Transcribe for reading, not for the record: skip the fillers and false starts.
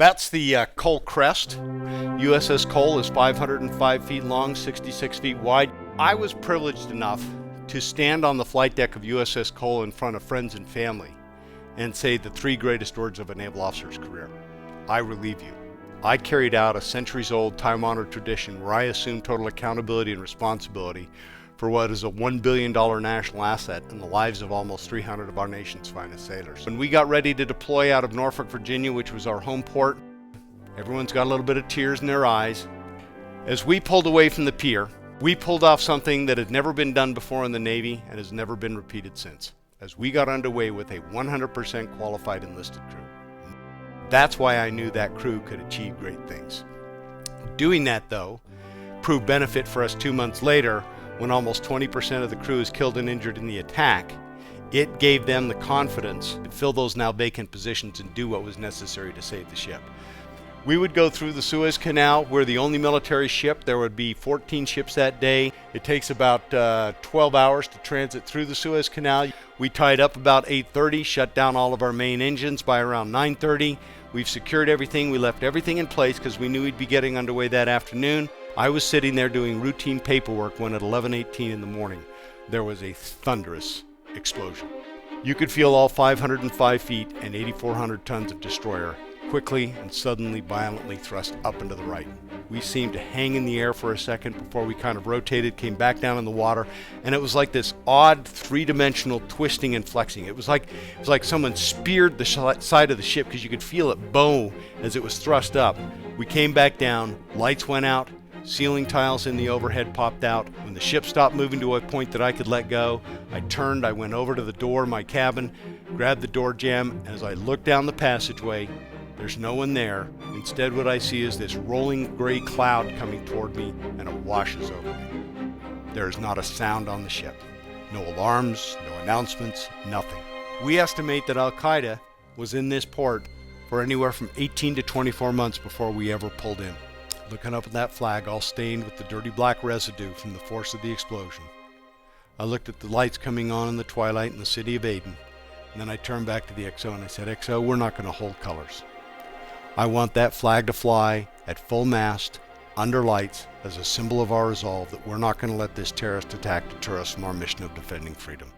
That's the Cole crest. USS Cole is 505 feet long, 66 feet wide. I was privileged enough to stand on the flight deck of USS Cole in front of friends and family and say the three greatest words of a naval officer's career. I relieve you. I carried out a centuries-old, time-honored tradition where I assumed total accountability and responsibility for what is a $1 billion national asset in the lives of almost 300 of our nation's finest sailors. When we got ready to deploy out of Norfolk, Virginia, which was our home port, everyone's got a little bit of tears in their eyes. As we pulled away from the pier, we pulled off something that had never been done before in the Navy and has never been repeated since, as we got underway with a 100% qualified enlisted crew. That's why I knew that crew could achieve great things. Doing that, though, proved benefit for us 2 months later when almost 20% of the crew is killed and injured in the attack. It gave them the confidence to fill those now vacant positions and do what was necessary to save the ship. We would go through the Suez Canal. We're the only military ship. There would be 14 ships that day. It takes about 12 hours to transit through the Suez Canal. We tied up about 8:30, shut down all of our main engines by around 9:30. We've secured everything. We left everything in place because we knew we'd be getting underway that afternoon. I was sitting there doing routine paperwork when at 11:18 in the morning, there was a thunderous explosion. You could feel all 505 feet and 8,400 tons of destroyer quickly and suddenly violently thrust up and to the right. We seemed to hang in the air for a second before we kind of rotated, came back down in the water, and it was like this odd three-dimensional twisting and flexing. It was like someone speared the side of the ship because you could feel it bow as it was thrust up. We came back down, lights went out, ceiling tiles in the overhead popped out. When the ship stopped moving to a point that I could let go, I turned, I went over to the door of my cabin, grabbed the door jamb, and as I looked down the passageway, there's no one there. Instead, what I see is this rolling gray cloud coming toward me, and it washes over me. There is not a sound on the ship. No alarms, no announcements, nothing. We estimate that Al-Qaeda was in this port for anywhere from 18 to 24 months before we ever pulled in. Looking up at that flag, all stained with the dirty black residue from the force of the explosion. I looked at the lights coming on in the twilight in the city of Aden, and then I turned back to the XO and I said, XO, we're not going to hold colors. I want that flag to fly at full mast, under lights, as a symbol of our resolve that we're not going to let this terrorist attack deter us from our mission of defending freedom.